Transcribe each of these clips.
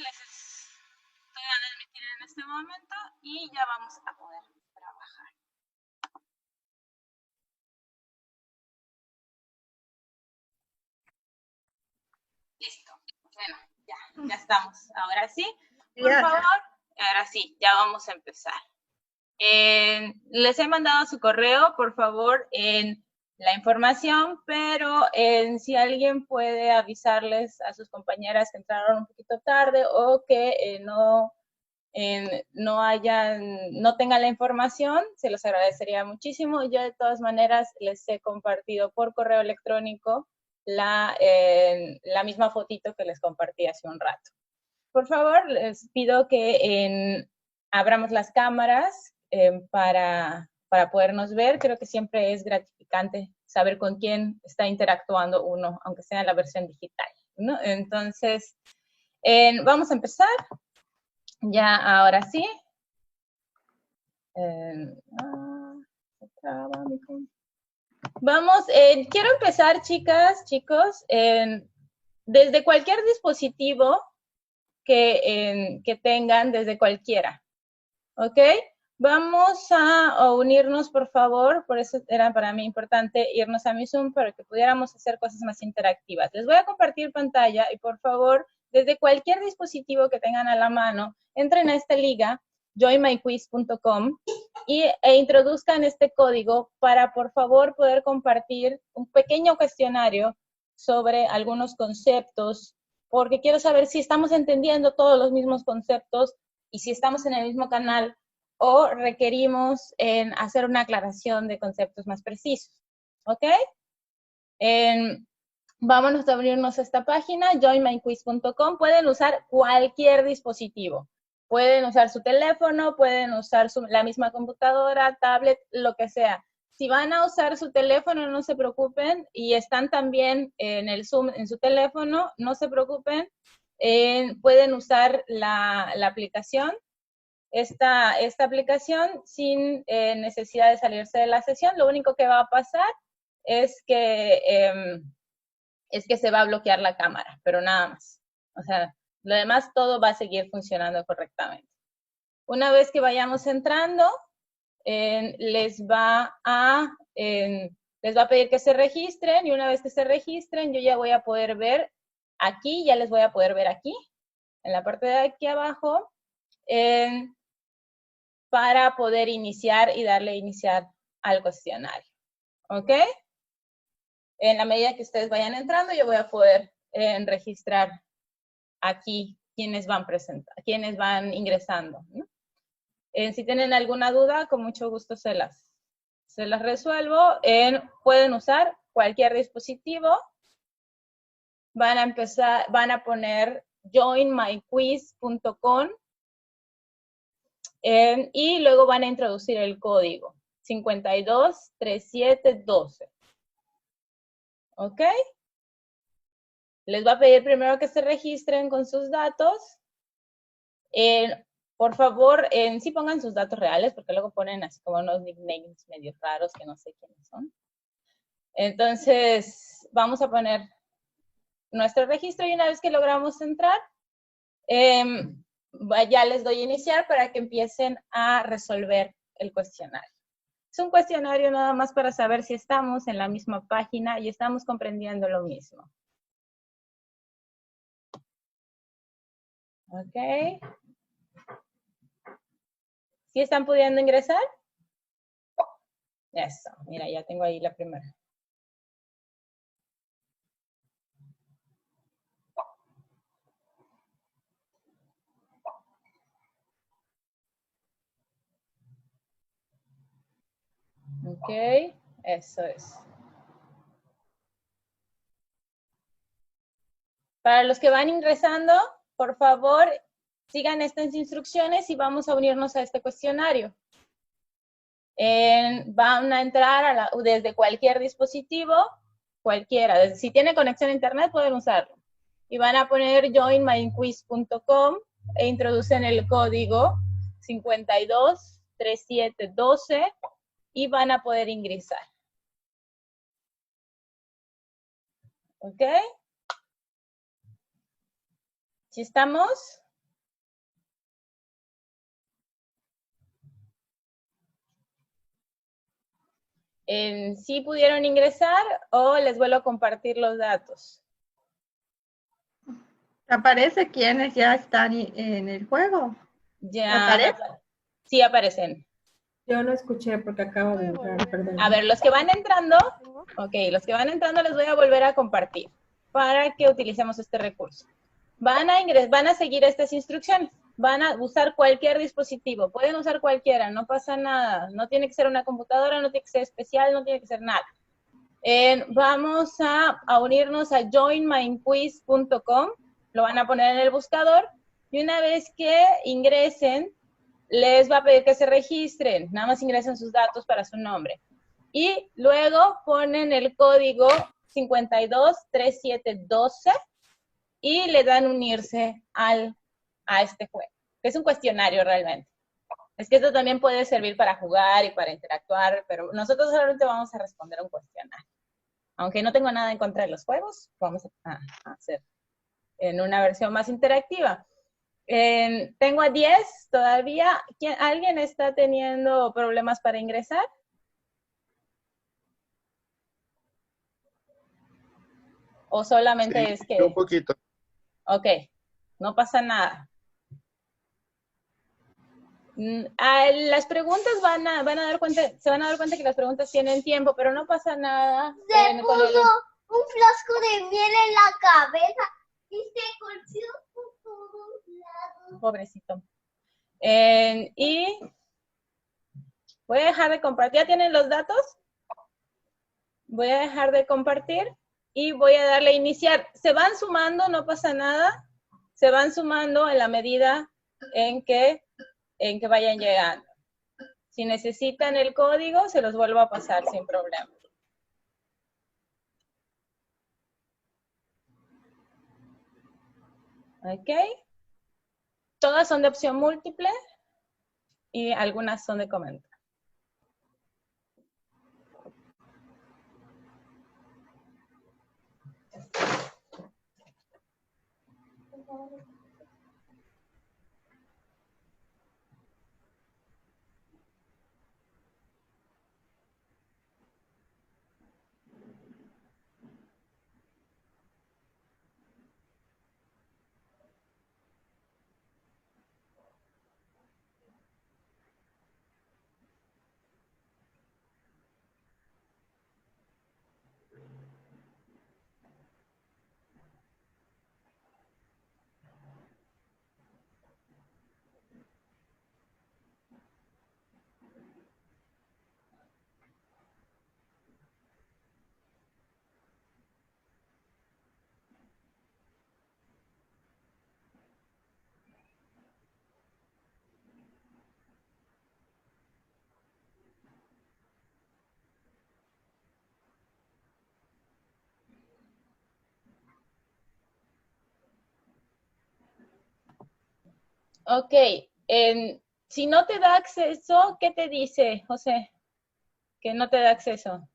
les estoy dando a admitir en este momento y ya vamos a poder trabajar. Listo. Bueno, ya estamos. Ahora sí, por favor. Ahora sí, ya vamos a empezar. Les he mandado su correo, por favor, en la información, pero si alguien puede avisarles a sus compañeras que entraron un poquito tarde o que no tengan la información, se los agradecería muchísimo. Yo de todas maneras les he compartido por correo electrónico la misma fotito que les compartí hace un rato. Por favor, les pido que abramos las cámaras para podernos ver. Creo que siempre es gratificante saber con quién está interactuando uno, aunque sea en la versión digital, ¿no? Entonces, vamos a empezar. Ya, ahora sí. Vamos, quiero empezar, chicas, chicos, desde cualquier dispositivo que tengan, desde cualquiera, ¿ok? Vamos a unirnos, por favor, por eso era para mí importante irnos a mi Zoom para que pudiéramos hacer cosas más interactivas. Les voy a compartir pantalla y, por favor, desde cualquier dispositivo que tengan a la mano, entren a esta liga, joinmyquiz.com, e introduzcan este código para, por favor, poder compartir un pequeño cuestionario sobre algunos conceptos, porque quiero saber si estamos entendiendo todos los mismos conceptos y si estamos en el mismo canal o requerimos hacer una aclaración de conceptos más precisos. ¿Ok? Vámonos a abrirnos esta página, joinmyquiz.com. Pueden usar cualquier dispositivo. Pueden usar su teléfono, pueden usar la misma computadora, tablet, lo que sea. Si van a usar su teléfono, no se preocupen, y están también en el Zoom en su teléfono, no se preocupen. Pueden usar la aplicación, esta aplicación sin necesidad de salirse de la sesión. Lo único que va a pasar es que se va a bloquear la cámara, pero nada más. O sea, lo demás todo va a seguir funcionando correctamente. Una vez que vayamos entrando, les va a pedir que se registren, y una vez que se registren, yo ya voy a poder ver aquí, ya les voy a poder ver aquí, en la parte de aquí abajo, para poder iniciar y darle a iniciar al cuestionario. ¿Ok? En la medida que ustedes vayan entrando, yo voy a poder registrar aquí quienes van ingresando, ¿no? Si tienen alguna duda, con mucho gusto se las resuelvo. Pueden usar cualquier dispositivo. Van a poner joinmyquiz.com y luego van a introducir el código 523712. ¿Ok? Les va a pedir primero que se registren con sus datos. Por favor, sí pongan sus datos reales, porque luego ponen así como unos nicknames medio raros que no sé quiénes son. Entonces, vamos a poner nuestro registro, y una vez que logramos entrar, ya les doy a iniciar para que empiecen a resolver el cuestionario. Es un cuestionario nada más para saber si estamos en la misma página y estamos comprendiendo lo mismo. Ok. ¿Sí están pudiendo ingresar? Eso, mira, ya tengo ahí la primera. Ok, eso es. Para los que van ingresando, por favor, sigan estas instrucciones y vamos a unirnos a este cuestionario. Van a entrar desde cualquier dispositivo, cualquiera. Si tiene conexión a internet, pueden usarlo. Y van a poner joinmyquiz.com e introducen el código 523712 y van a poder ingresar. ¿Ok? ¿Sí estamos? ¿Sí pudieron ingresar o les vuelvo a compartir los datos? ¿Aparece quiénes ya están en el juego? Ya, ¿Aparece? sí aparecen. Yo no escuché porque acabo de entrar, perdón. A ver, los que van entrando, ok, los que van entrando les voy a volver a compartir para que utilicemos este recurso. Van a seguir estas instrucciones. Van a usar cualquier dispositivo. Pueden usar cualquiera, no pasa nada. No tiene que ser una computadora, no tiene que ser especial, no tiene que ser nada. Vamos a unirnos a joinmindquiz.com. Lo van a poner en el buscador. Y una vez que ingresen, les va a pedir que se registren. Nada más ingresen sus datos para su nombre. Y luego ponen el código 523712 y le dan unirse a este juego. Es un cuestionario realmente. Es que esto también puede servir para jugar y para interactuar, pero nosotros solamente vamos a responder a un cuestionario. Aunque no tengo nada en contra de los juegos, vamos a hacer en una versión más interactiva. Tengo a 10 todavía. ¿Alguien está teniendo problemas para ingresar? ¿O solamente Sí, es que...? un poquito. Ok, no pasa nada. Las preguntas se van a dar cuenta que las preguntas tienen tiempo, pero no pasa nada. Se puso un frasco de miel en la cabeza y se corció por todos lados. Pobrecito. Y voy a dejar de compartir. ¿Ya tienen los datos? Voy a dejar de compartir y voy a darle a iniciar. Se van sumando, no pasa nada. Se van sumando en la medida en que vayan llegando. Si necesitan el código, se los vuelvo a pasar sin problema. ¿Ok? Todas son de opción múltiple y algunas son de comentar. Ok, si no te da acceso, ¿qué te dice, José? Que no te da acceso.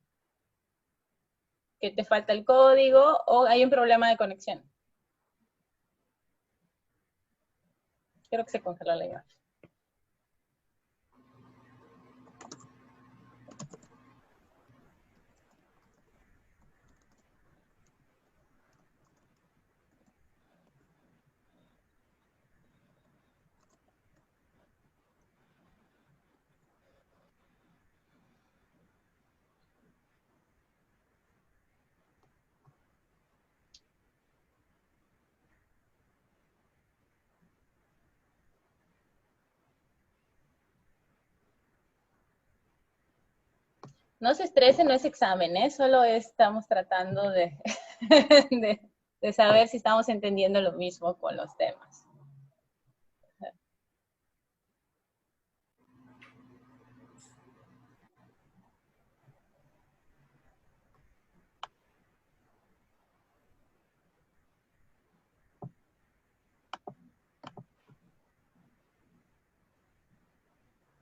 Que te falta el código o hay un problema de conexión. Creo que se congeló la imagen. No se estresen, no es examen, ¿eh? Solo estamos tratando de saber si estamos entendiendo lo mismo con los temas.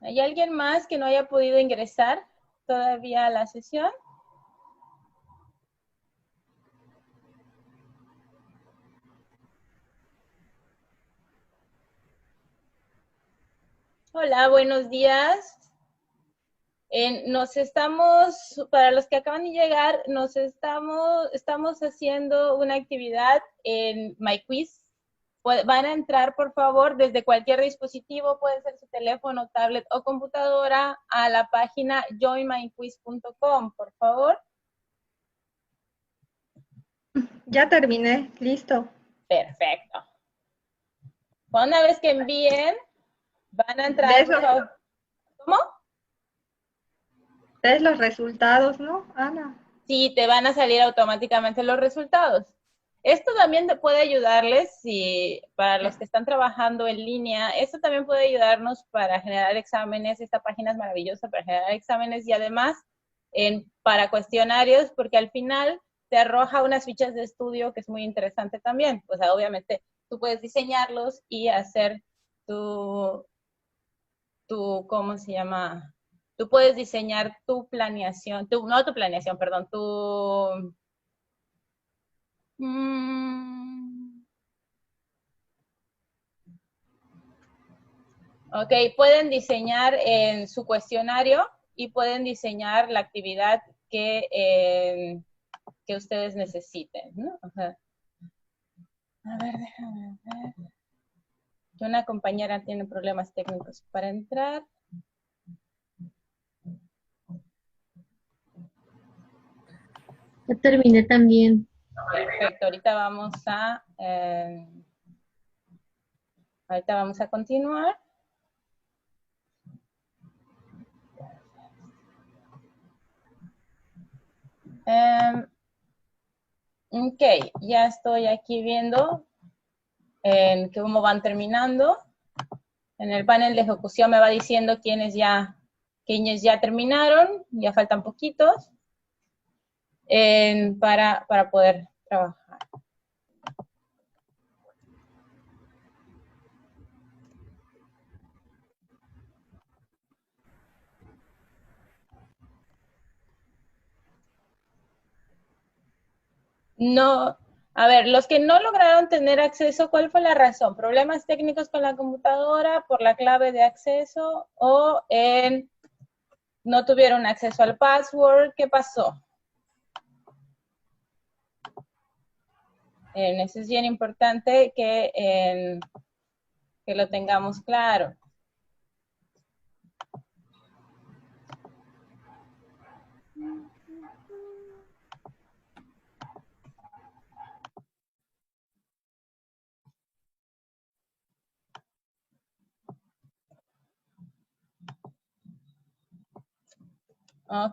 ¿Hay alguien más que no haya podido ingresar todavía a la sesión? Hola, buenos días. Para los que acaban de llegar, estamos haciendo una actividad en MyQuiz. Van a entrar, por favor, desde cualquier dispositivo, puede ser su teléfono, tablet o computadora, a la página joinmyquiz.com, por favor. Ya terminé, listo. Perfecto. Una vez que envíen, van a entrar, por favor. ¿Cómo? Ves los resultados, ¿no, Ana? Sí, te van a salir automáticamente los resultados. Esto también puede ayudarles, para los que están trabajando en línea, esto también puede ayudarnos para generar exámenes. Esta página es maravillosa para generar exámenes y además para cuestionarios, porque al final te arroja unas fichas de estudio que es muy interesante también. O sea, obviamente tú puedes diseñarlos y hacer ¿cómo se llama? Tú puedes diseñar tu planeación, perdón, ok, pueden diseñar en su cuestionario y pueden diseñar la actividad que ustedes necesiten, ¿no? O sea, a ver, déjame ver. Una compañera tiene problemas técnicos para entrar. Ya terminé también. Perfecto, ahorita vamos a continuar. Ok, ya estoy aquí viendo cómo van terminando. En el panel de ejecución me va diciendo quiénes ya terminaron, ya faltan poquitos para poder trabajar. No, a ver, los que no lograron tener acceso, ¿cuál fue la razón? ¿Problemas técnicos con la computadora, por la clave de acceso o no tuvieron acceso al password? ¿Qué pasó? Eso es bien importante que lo tengamos claro. Oh.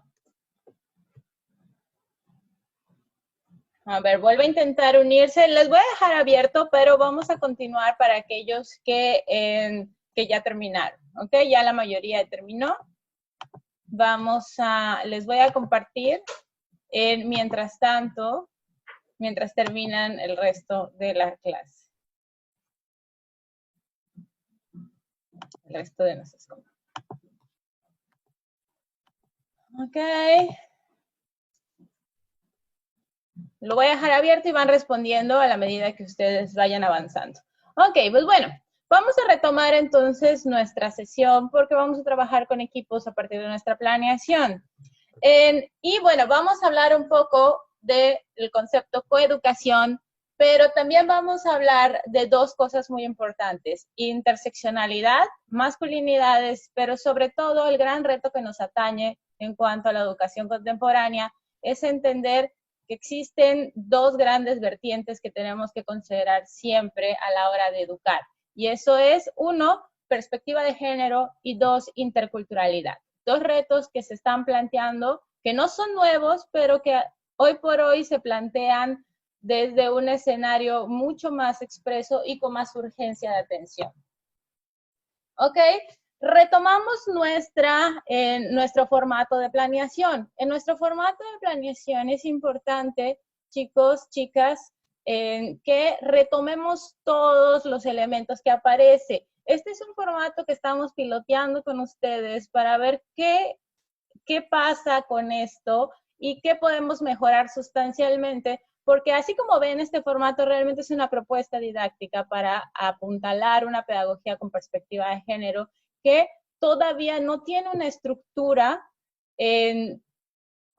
A ver, vuelve a intentar unirse. Les voy a dejar abierto, pero vamos a continuar para aquellos que ya terminaron. ¿Ok? Ya la mayoría terminó. Les voy a compartir mientras tanto, mientras terminan el resto de la clase. El resto de nuestros compañeros. Ok. Lo voy a dejar abierto y van respondiendo a la medida que ustedes vayan avanzando. Ok, pues bueno, vamos a retomar entonces nuestra sesión porque vamos a trabajar con equipos a partir de nuestra planeación. Y bueno, vamos a hablar un poco del concepto coeducación, pero también vamos a hablar de dos cosas muy importantes: interseccionalidad, masculinidades, pero sobre todo el gran reto que nos atañe en cuanto a la educación contemporánea es entender que existen dos grandes vertientes que tenemos que considerar siempre a la hora de educar. Y eso es, uno, perspectiva de género y dos, interculturalidad. Dos retos que se están planteando, que no son nuevos, pero que hoy por hoy se plantean desde un escenario mucho más expreso y con más urgencia de atención. ¿Ok? Retomamos nuestro formato de planeación. En nuestro formato de planeación es importante, chicos, chicas, que retomemos todos los elementos que aparecen. Este es un formato que estamos piloteando con ustedes para ver qué pasa con esto y qué podemos mejorar sustancialmente, porque así como ven, este formato realmente es una propuesta didáctica para apuntalar una pedagogía con perspectiva de género que todavía no tiene una estructura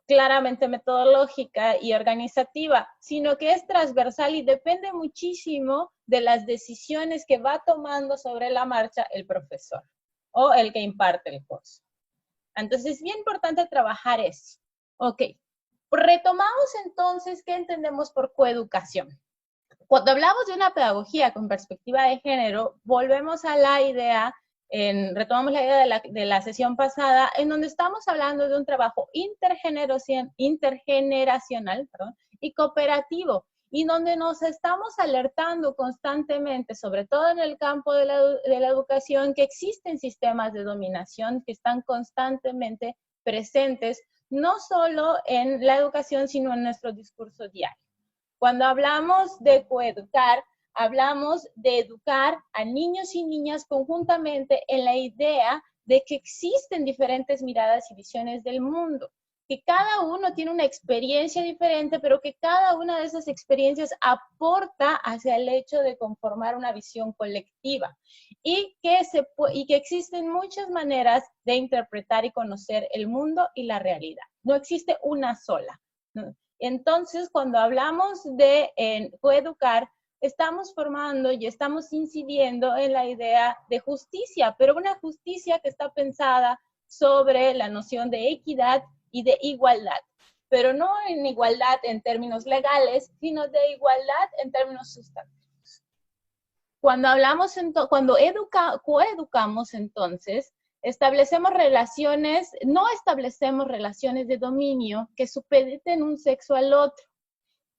claramente metodológica y organizativa, sino que es transversal y depende muchísimo de las decisiones que va tomando sobre la marcha el profesor o el que imparte el curso. Entonces, es bien importante trabajar eso. Ok, retomamos entonces qué entendemos por coeducación. Cuando hablamos de una pedagogía con perspectiva de género, volvemos a la idea, retomamos la idea de la sesión pasada, en donde estamos hablando de un trabajo intergeneracional y cooperativo, y donde nos estamos alertando constantemente, sobre todo en el campo de la educación, que existen sistemas de dominación que están constantemente presentes, no solo en la educación, sino en nuestro discurso diario. Cuando hablamos de coeducar, hablamos de educar a niños y niñas conjuntamente en la idea de que existen diferentes miradas y visiones del mundo, que cada uno tiene una experiencia diferente, pero que cada una de esas experiencias aporta hacia el hecho de conformar una visión colectiva y que existen muchas maneras de interpretar y conocer el mundo y la realidad. No existe una sola, ¿no? Entonces, cuando hablamos de coeducar, estamos formando y estamos incidiendo en la idea de justicia, pero una justicia que está pensada sobre la noción de equidad y de igualdad, pero no en igualdad en términos legales, sino de igualdad en términos sustantivos. Cuando hablamos, coeducamos entonces, no establecemos relaciones de dominio que supediten un sexo al otro,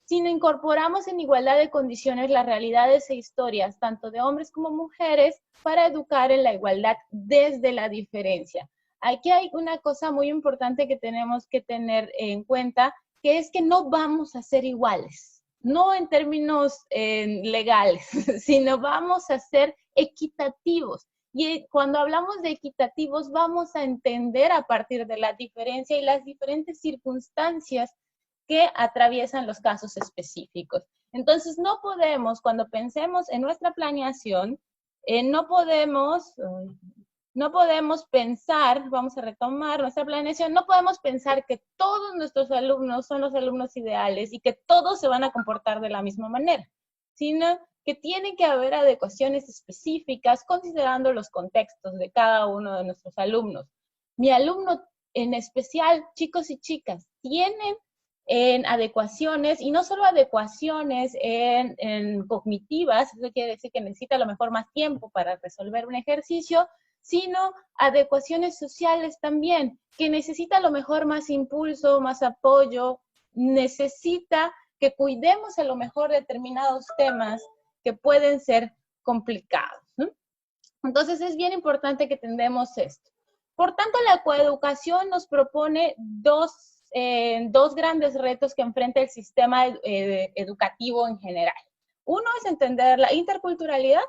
sino incorporamos en igualdad de condiciones las realidades e historias, tanto de hombres como mujeres, para educar en la igualdad desde la diferencia. Aquí hay una cosa muy importante que tenemos que tener en cuenta, que es que no vamos a ser iguales, no en términos legales, sino vamos a ser equitativos. Y cuando hablamos de equitativos, vamos a entender a partir de la diferencia y las diferentes circunstancias que atraviesan los casos específicos. Entonces, no podemos, cuando pensemos en nuestra planeación, no podemos pensar, vamos a retomar nuestra planeación, no podemos pensar que todos nuestros alumnos son los alumnos ideales y que todos se van a comportar de la misma manera, sino que tiene que haber adecuaciones específicas considerando los contextos de cada uno de nuestros alumnos. Mi alumno en especial, chicos y chicas, tienen en adecuaciones, y no solo adecuaciones en cognitivas, eso quiere decir que necesita a lo mejor más tiempo para resolver un ejercicio, sino adecuaciones sociales también, que necesita a lo mejor más impulso, más apoyo, necesita que cuidemos a lo mejor determinados temas que pueden ser complicados, ¿no? Entonces es bien importante que entendamos esto. Por tanto, la coeducación nos propone dos grandes retos que enfrenta el sistema educativo en general. Uno es entender la interculturalidad,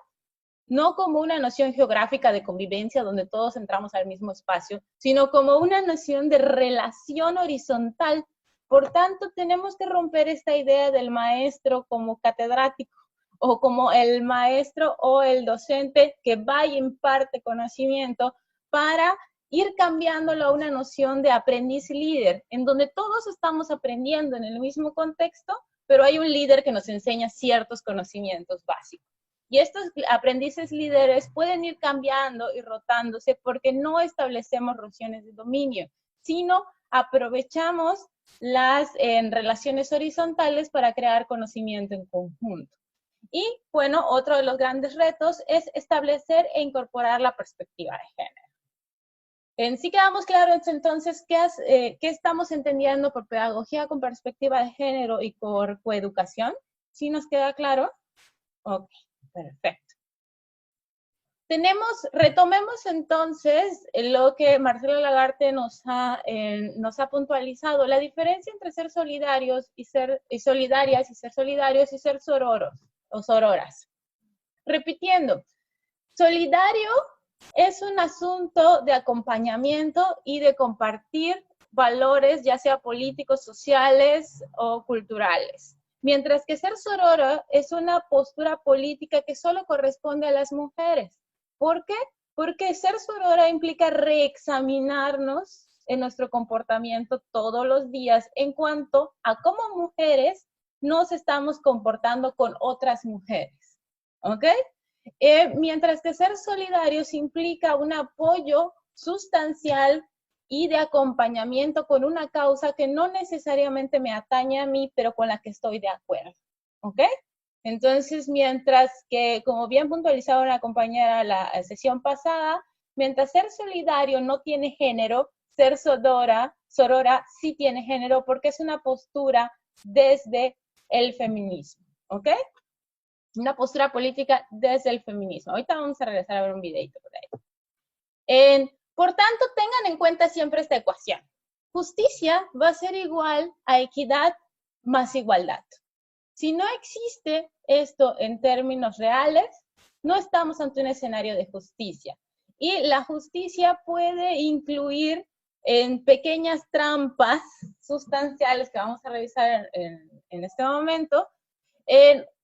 no como una noción geográfica de convivencia donde todos entramos al mismo espacio, sino como una noción de relación horizontal. Por tanto, tenemos que romper esta idea del maestro como catedrático o como el maestro o el docente que va y imparte conocimiento para ir cambiándolo a una noción de aprendiz líder, en donde todos estamos aprendiendo en el mismo contexto, pero hay un líder que nos enseña ciertos conocimientos básicos. Y estos aprendices líderes pueden ir cambiando y rotándose porque no establecemos relaciones de dominio, sino aprovechamos las relaciones horizontales para crear conocimiento en conjunto. Y bueno, otro de los grandes retos es establecer e incorporar la perspectiva de género. En sí quedamos claros entonces qué estamos entendiendo por pedagogía con perspectiva de género y por coeducación. ¿Sí nos queda claro? Ok, perfecto. Retomemos entonces lo que Marcelo Lagarde nos ha puntualizado, la diferencia entre ser solidarios y ser solidarias y ser solidarios y ser sororos o sororas. Repitiendo, solidario es un asunto de acompañamiento y de compartir valores, ya sea políticos, sociales o culturales. Mientras que ser sorora es una postura política que solo corresponde a las mujeres. ¿Por qué? Porque ser sorora implica reexaminarnos en nuestro comportamiento todos los días en cuanto a cómo mujeres nos estamos comportando con otras mujeres, ¿ok? Mientras que ser solidarios implica un apoyo sustancial y de acompañamiento con una causa que no necesariamente me atañe a mí, pero con la que estoy de acuerdo, ¿ok? Entonces, mientras que, como bien puntualizaba una compañera la sesión pasada, mientras ser solidario no tiene género, ser sorora sí tiene género porque es una postura desde el feminismo, ¿ok? Una postura política desde el feminismo. Ahorita vamos a regresar a ver un videito por ahí. Por tanto, tengan en cuenta siempre esta ecuación. Justicia va a ser igual a equidad más igualdad. Si no existe esto en términos reales, no estamos ante un escenario de justicia. Y la justicia puede incluir en pequeñas trampas sustanciales que vamos a revisar en este momento,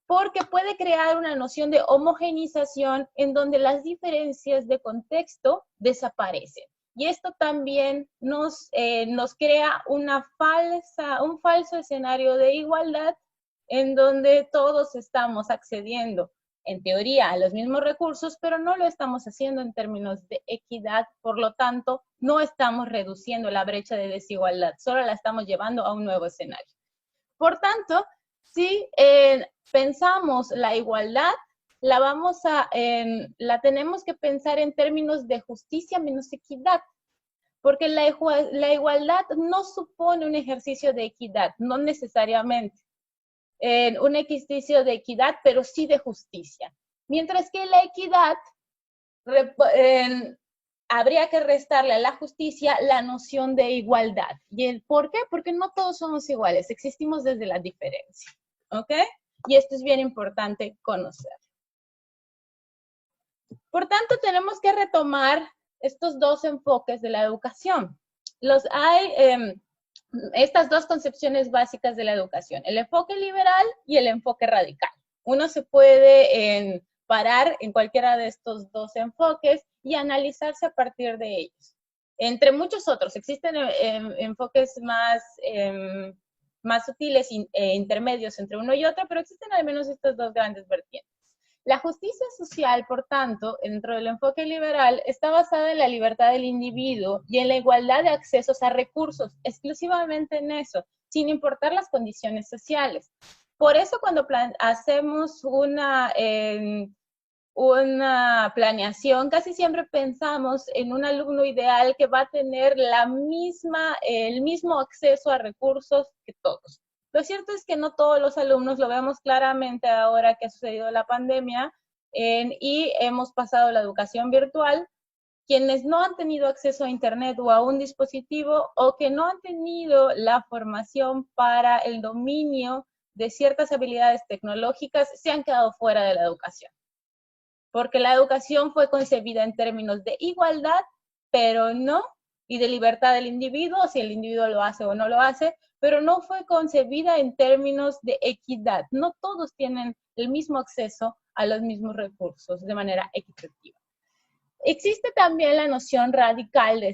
porque puede crear una noción de homogenización en donde las diferencias de contexto desaparecen. Y esto también nos crea un falso escenario de igualdad en donde todos estamos accediendo, en teoría, a los mismos recursos, pero no lo estamos haciendo en términos de equidad, por lo tanto, no estamos reduciendo la brecha de desigualdad, solo la estamos llevando a un nuevo escenario. Por tanto, si pensamos la igualdad, la tenemos que pensar en términos de justicia menos equidad, porque la igualdad no supone un ejercicio de equidad, no necesariamente. Un ejercicio de equidad, pero sí de justicia. Mientras que la equidad habría que restarle a la justicia la noción de igualdad. ¿Y por qué? Porque no todos somos iguales, existimos desde la diferencia, ¿ok? Y esto es bien importante conocer. Por tanto, tenemos que retomar estos dos enfoques de la educación. Estas dos concepciones básicas de la educación, el enfoque liberal y el enfoque radical. Uno se puede parar en cualquiera de estos dos enfoques y analizarse a partir de ellos. Entre muchos otros, existen enfoques más sutiles e intermedios entre uno y otro, pero existen al menos estas dos grandes vertientes. La justicia social, por tanto, dentro del enfoque liberal, está basada en la libertad del individuo y en la igualdad de accesos a recursos, exclusivamente en eso, sin importar las condiciones sociales. Por eso cuando hacemos una planeación, casi siempre pensamos en un alumno ideal que va a tener el mismo acceso a recursos que todos. Lo cierto es que no todos los alumnos, lo vemos claramente ahora que ha sucedido la pandemia y hemos pasado la educación virtual. Quienes no han tenido acceso a internet o a un dispositivo o que no han tenido la formación para el dominio de ciertas habilidades tecnológicas se han quedado fuera de la educación. Porque la educación fue concebida en términos de igualdad, pero no, y de libertad del individuo, si el individuo lo hace o no lo hace, pero no fue concebida en términos de equidad. No todos tienen el mismo acceso a los mismos recursos de manera equitativa. Existe también la noción radical de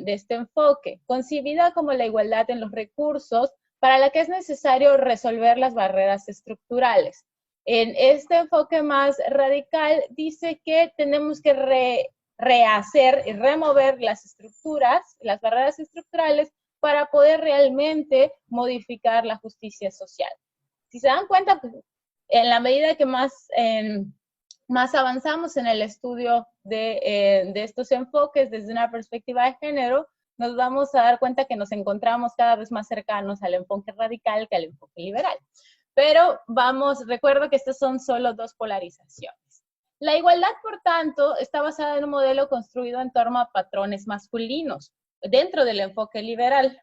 este enfoque, concebida como la igualdad en los recursos, para la que es necesario resolver las barreras estructurales. En este enfoque más radical dice que tenemos que rehacer y remover las estructuras, las barreras estructurales, para poder realmente modificar la justicia social. Si se dan cuenta, pues, en la medida que más avanzamos en el estudio de estos enfoques desde una perspectiva de género, nos vamos a dar cuenta que nos encontramos cada vez más cercanos al enfoque radical que al enfoque liberal. Pero recuerdo que estas son solo dos polarizaciones. La igualdad, por tanto, está basada en un modelo construido en torno a patrones masculinos, dentro del enfoque liberal,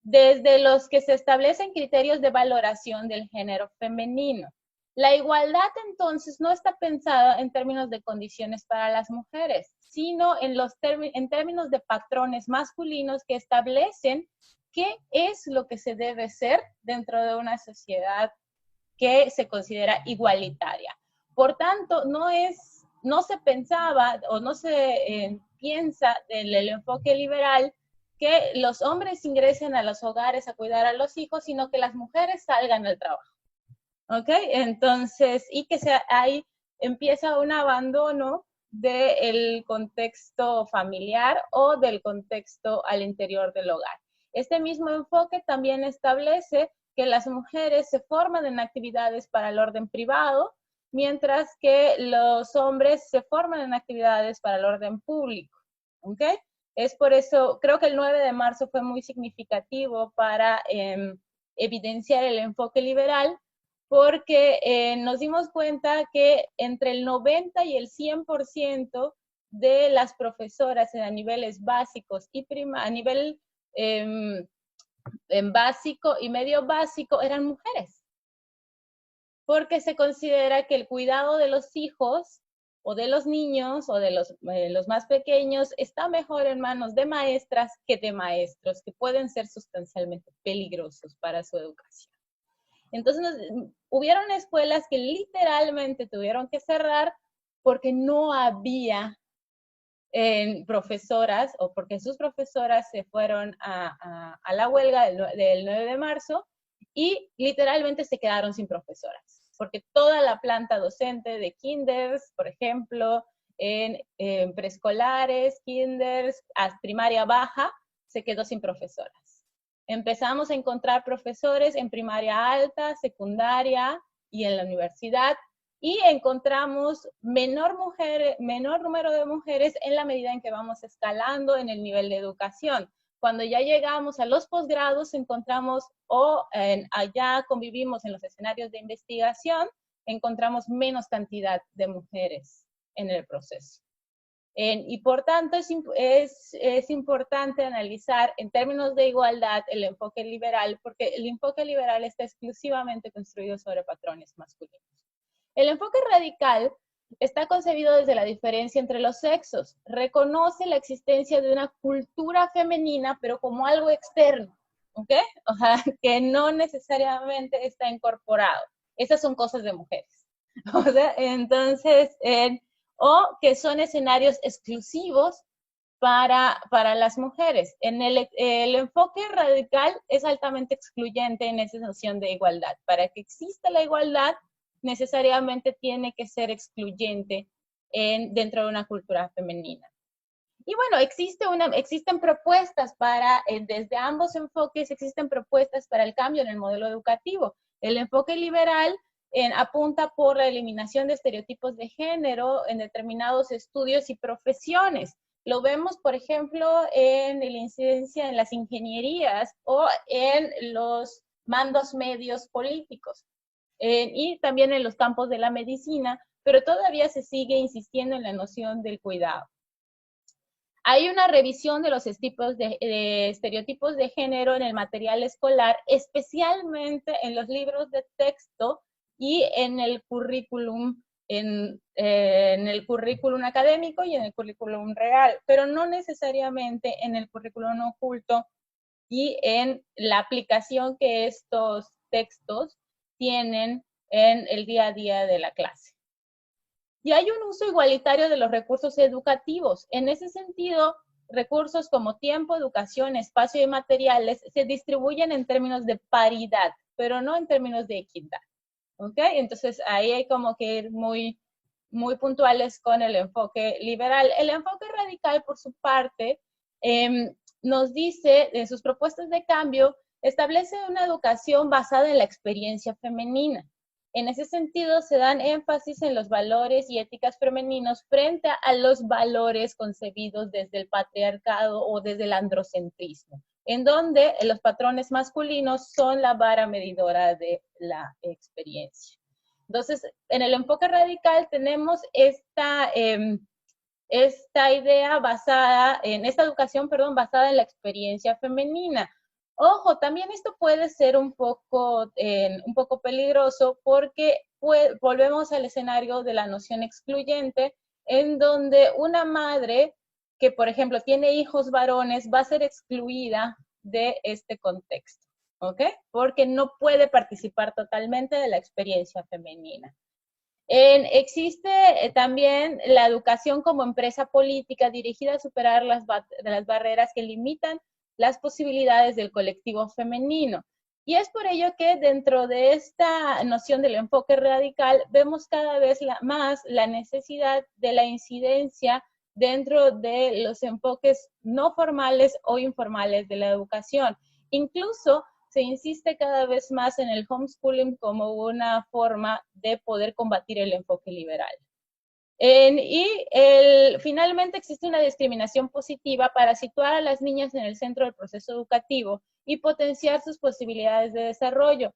desde los que se establecen criterios de valoración del género femenino. La igualdad, entonces, no está pensada en términos de condiciones para las mujeres, sino en términos de patrones masculinos que establecen qué es lo que se debe ser dentro de una sociedad que se considera igualitaria. Por tanto, no se pensaba o no se piensa en el enfoque liberal que los hombres ingresen a los hogares a cuidar a los hijos, sino que las mujeres salgan al trabajo. ¿Ok? Entonces, y que ahí empieza un abandono del contexto familiar o del contexto al interior del hogar. Este mismo enfoque también establece que las mujeres se forman en actividades para el orden privado, mientras que los hombres se forman en actividades para el orden público. ¿Ok? Es por eso, creo que el 9 de marzo fue muy significativo para evidenciar el enfoque liberal, porque nos dimos cuenta que entre el 90 y el 100% de las profesoras a niveles básicos y a nivel en básico y medio básico eran mujeres, porque se considera que el cuidado de los hijos o de los niños o de los más pequeños está mejor en manos de maestras que de maestros, que pueden ser sustancialmente peligrosos para su educación. Entonces, hubieron escuelas que literalmente tuvieron que cerrar porque no había profesoras o porque sus profesoras se fueron a la huelga del 9 de marzo y literalmente se quedaron sin profesoras, porque toda la planta docente de kinders, por ejemplo, en preescolares, kinders, primaria baja, se quedó sin profesoras. Empezamos a encontrar profesores en primaria alta, secundaria y en la universidad, y encontramos menor número de mujeres en la medida en que vamos escalando en el nivel de educación. Cuando ya llegamos a los posgrados, encontramos, allá convivimos en los escenarios de investigación, encontramos menos cantidad de mujeres en el proceso. Y por tanto es importante analizar en términos de igualdad el enfoque liberal, porque el enfoque liberal está exclusivamente construido sobre patrones masculinos. El enfoque radical está concebido desde la diferencia entre los sexos. Reconoce la existencia de una cultura femenina, pero como algo externo, ¿ok? O sea, que no necesariamente está incorporado. Esas son cosas de mujeres. O sea, entonces, o que son escenarios exclusivos para las mujeres. El enfoque radical es altamente excluyente en esa noción de igualdad. Para que exista la igualdad, necesariamente tiene que ser excluyente dentro de una cultura femenina. Y bueno, existen propuestas desde ambos enfoques, existen propuestas para el cambio en el modelo educativo. El enfoque liberal apunta por la eliminación de estereotipos de género en determinados estudios y profesiones. Lo vemos, por ejemplo, en la incidencia en las ingenierías o en los mandos medios políticos. Y también en los campos de la medicina, pero todavía se sigue insistiendo en la noción del cuidado. Hay una revisión de los estereotipos de género en el material escolar, especialmente en los libros de texto y en el currículum, en el currículum académico y en el currículum real, pero no necesariamente en el currículum oculto y en la aplicación que estos textos tienen en el día a día de la clase. Y hay un uso igualitario de los recursos educativos. En ese sentido, recursos como tiempo, educación, espacio y materiales se distribuyen en términos de paridad, pero no en términos de equidad. ¿Ok? Entonces, ahí hay como que ir muy puntuales con el enfoque liberal. El enfoque radical, por su parte, nos dice, en sus propuestas de cambio, establece una educación basada en la experiencia femenina. En ese sentido, se dan énfasis en los valores y éticas femeninos frente a los valores concebidos desde el patriarcado o desde el androcentrismo, en donde los patrones masculinos son la vara medidora de la experiencia. Entonces, en el enfoque radical tenemos esta idea basada en esta educación, basada en la experiencia femenina. Ojo, también esto puede ser un poco peligroso porque volvemos al escenario de la noción excluyente, en donde una madre que, por ejemplo, tiene hijos varones va a ser excluida de este contexto, ¿ok? Porque no puede participar totalmente de la experiencia femenina. Existe también la educación como empresa política dirigida a superar las barreras que limitan las posibilidades del colectivo femenino. Y es por ello que dentro de esta noción del enfoque radical vemos cada vez más la necesidad de la incidencia dentro de los enfoques no formales o informales de la educación. Incluso se insiste cada vez más en el homeschooling como una forma de poder combatir el enfoque liberal. Finalmente existe una discriminación positiva para situar a las niñas en el centro del proceso educativo y potenciar sus posibilidades de desarrollo.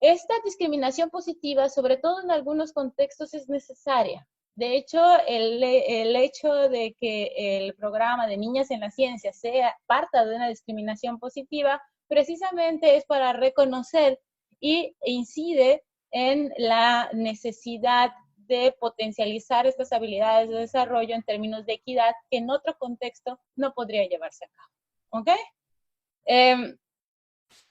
Esta discriminación positiva, sobre todo en algunos contextos, es necesaria. De hecho, el hecho de que el programa de Niñas en la Ciencia parta de una discriminación positiva, precisamente es para reconocer y incide en la necesidad de potencializar estas habilidades de desarrollo en términos de equidad que en otro contexto no podría llevarse a cabo. ¿Ok?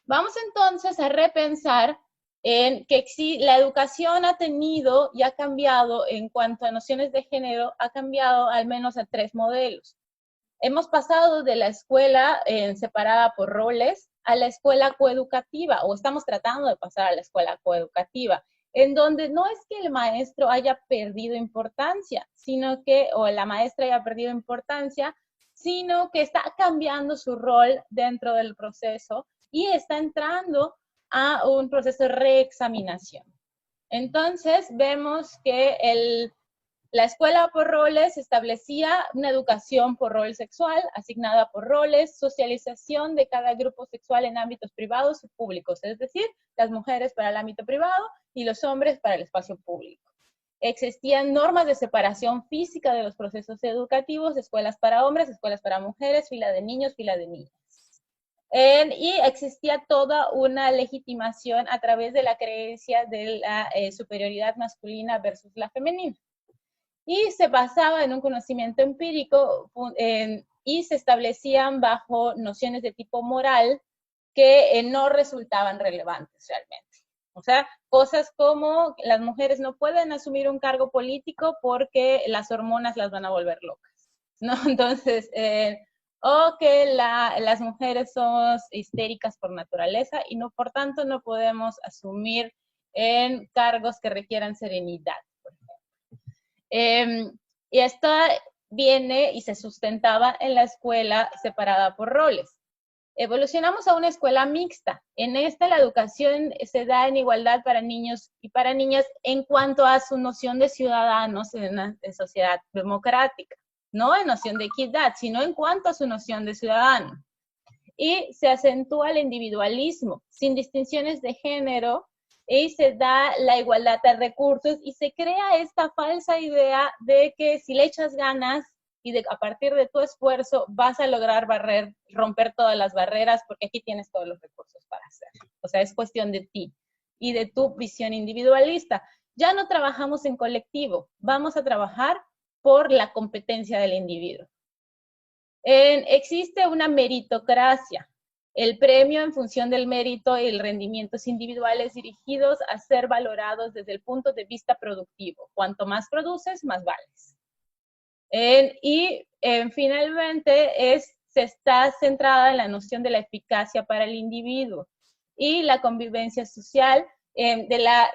Vamos entonces a repensar en que la educación ha tenido y ha cambiado en cuanto a nociones de género, ha cambiado al menos a 3 modelos. Hemos pasado de la escuela separada por roles a la escuela coeducativa, o estamos tratando de pasar a la escuela coeducativa, en donde no es que el maestro haya perdido importancia, o la maestra haya perdido importancia, sino que está cambiando su rol dentro del proceso y está entrando a un proceso de reexaminación. Entonces, vemos que la escuela por roles establecía una educación por rol sexual, asignada por roles, socialización de cada grupo sexual en ámbitos privados y públicos, es decir, las mujeres para el ámbito privado y los hombres para el espacio público. Existían normas de separación física de los procesos educativos, escuelas para hombres, escuelas para mujeres, fila de niños, fila de niñas. Y existía toda una legitimación a través de la creencia de la superioridad masculina versus la femenina. Y se basaba en un conocimiento empírico y se establecían bajo nociones de tipo moral que no resultaban relevantes realmente. O sea, cosas como las mujeres no pueden asumir un cargo político porque las hormonas las van a volver locas, ¿no? Entonces, o que las mujeres somos histéricas por naturaleza y no, por tanto, no podemos asumir en cargos que requieran serenidad, por ejemplo. Y esto viene y se sustentaba en la escuela separada por roles. Evolucionamos a una escuela mixta. En esta la educación se da en igualdad para niños y para niñas en cuanto a su noción de ciudadanos en una sociedad democrática. No en noción de equidad, sino en cuanto a su noción de ciudadano. Y se acentúa el individualismo, sin distinciones de género, y se da la igualdad de recursos, y se crea esta falsa idea de que si le echas ganas, y a partir de tu esfuerzo vas a lograr romper todas las barreras, porque aquí tienes todos los recursos para hacerlo. O sea, es cuestión de ti y de tu visión individualista. Ya no trabajamos en colectivo, vamos a trabajar por la competencia del individuo. Existe una meritocracia, el premio en función del mérito y el rendimientos individuales dirigidos a ser valorados desde el punto de vista productivo. Cuanto más produces, más vales. Finalmente, se está centrada en la noción de la eficacia para el individuo y la convivencia social.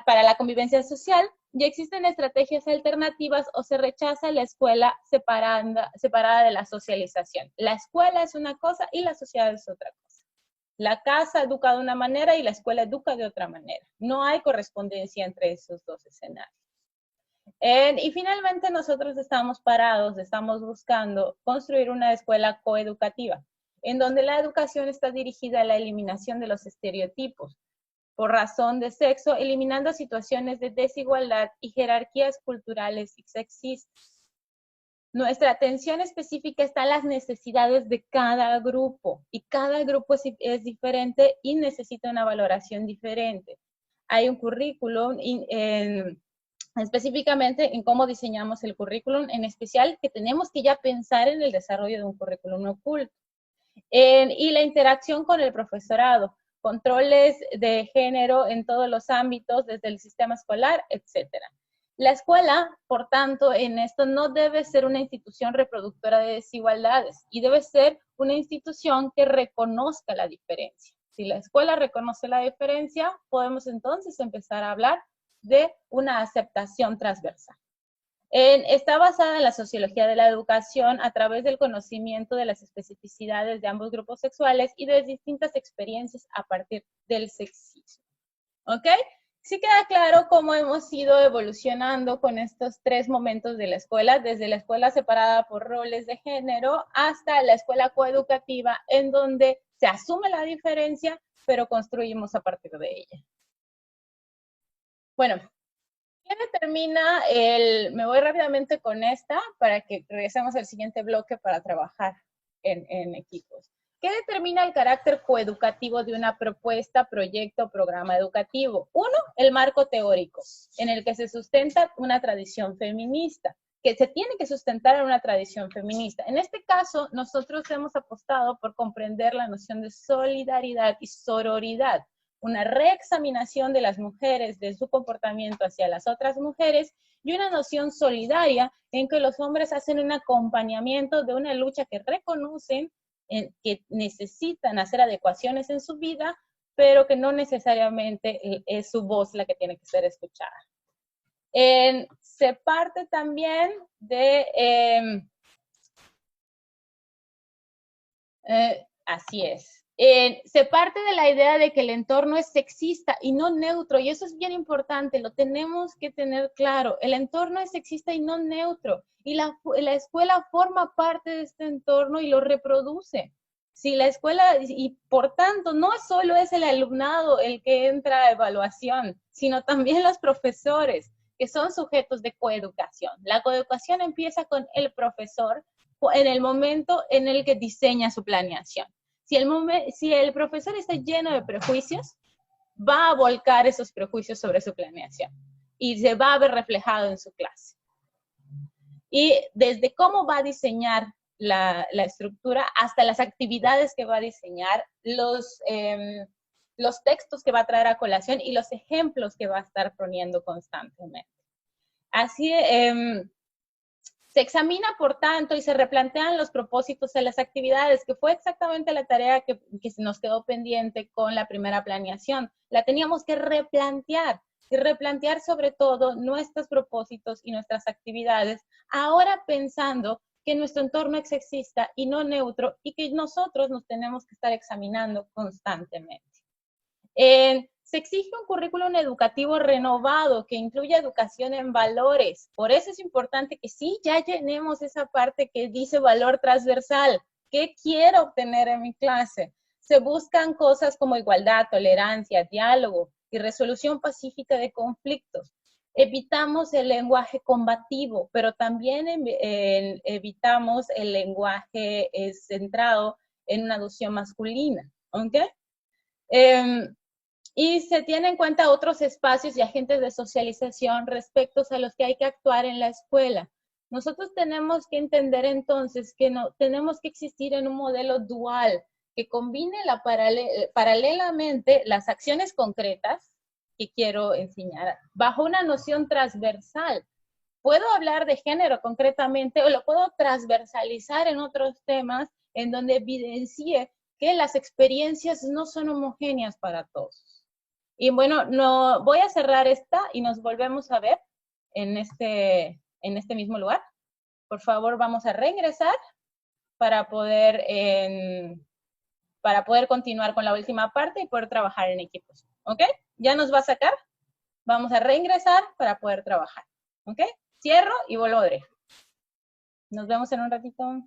Para la convivencia social, ya existen estrategias alternativas o se rechaza la escuela separada de la socialización. La escuela es una cosa y la sociedad es otra cosa. La casa educa de una manera y la escuela educa de otra manera. No hay correspondencia entre esos dos escenarios. Y finalmente nosotros estamos buscando construir una escuela coeducativa, en donde la educación está dirigida a la eliminación de los estereotipos por razón de sexo, eliminando situaciones de desigualdad y jerarquías culturales y sexistas. Nuestra atención específica está en las necesidades de cada grupo, y cada grupo es diferente y necesita una valoración diferente. Hay un currículum específicamente en cómo diseñamos el currículum, en especial que tenemos que ya pensar en el desarrollo de un currículum oculto. Y la interacción con el profesorado, controles de género en todos los ámbitos, desde el sistema escolar, etc. La escuela, por tanto, en esto no debe ser una institución reproductora de desigualdades y debe ser una institución que reconozca la diferencia. Si la escuela reconoce la diferencia, podemos entonces empezar a hablar de una aceptación transversal. Está basada en la sociología de la educación a través del conocimiento de las especificidades de ambos grupos sexuales y de distintas experiencias a partir del sexismo. ¿Ok? Sí queda claro cómo hemos ido evolucionando con estos tres momentos de la escuela, desde la escuela separada por roles de género hasta la escuela coeducativa, en donde se asume la diferencia, pero construimos a partir de ella. Bueno, ¿qué determina me voy rápidamente con esta para que regresemos al siguiente bloque para trabajar en equipos. ¿Qué determina el carácter coeducativo de una propuesta, proyecto o programa educativo? Uno, el marco teórico, en el que se sustenta una tradición feminista, que se tiene que sustentar en una tradición feminista. En este caso, nosotros hemos apostado por comprender la noción de solidaridad y sororidad, una reexaminación de las mujeres, de su comportamiento hacia las otras mujeres, y una noción solidaria en que los hombres hacen un acompañamiento de una lucha que reconocen que necesitan hacer adecuaciones en su vida, pero que no necesariamente es su voz la que tiene que ser escuchada. Se parte también de, así es, se parte de la idea de que el entorno es sexista y no neutro, y eso es bien importante, lo tenemos que tener claro. El entorno es sexista y no neutro, y la escuela forma parte de este entorno y lo reproduce. Si la escuela, y por tanto, no solo es el alumnado el que entra a evaluación, sino también los profesores, que son sujetos de coeducación. La coeducación empieza con el profesor en el momento en el que diseña su planeación. Si el profesor está lleno de prejuicios, va a volcar esos prejuicios sobre su planeación y se va a ver reflejado en su clase. Y desde cómo va a diseñar la estructura hasta las actividades que va a diseñar, los textos que va a traer a colación y los ejemplos que va a estar poniendo constantemente. Así se examina, por tanto, y se replantean los propósitos de las actividades, que fue exactamente la tarea que se nos quedó pendiente con la primera planeación. La teníamos que replantear, y replantear sobre todo nuestros propósitos y nuestras actividades, ahora pensando que nuestro entorno es sexista y no neutro, y que nosotros nos tenemos que estar examinando constantemente. Se exige un currículum educativo renovado que incluya educación en valores. Por eso es importante que sí, ya llenemos esa parte que dice valor transversal. ¿Qué quiero obtener en mi clase? Se buscan cosas como igualdad, tolerancia, diálogo y resolución pacífica de conflictos. Evitamos el lenguaje combativo, pero también evitamos el lenguaje centrado en una aducción masculina. ¿Ok? Y se tienen en cuenta otros espacios y agentes de socialización respecto a los que hay que actuar en la escuela. Nosotros tenemos que entender entonces que tenemos que existir en un modelo dual que combine paralelamente las acciones concretas que quiero enseñar bajo una noción transversal. Puedo hablar de género concretamente o lo puedo transversalizar en otros temas en donde evidencie que las experiencias no son homogéneas para todos. Y bueno, voy a cerrar esta y nos volvemos a ver en este mismo lugar. Por favor, vamos a reingresar para poder continuar con la última parte y poder trabajar en equipos. ¿Ok? Ya nos va a sacar. Vamos a reingresar para poder trabajar. ¿Ok? Cierro y vuelvo a abrir. Nos vemos en un ratito.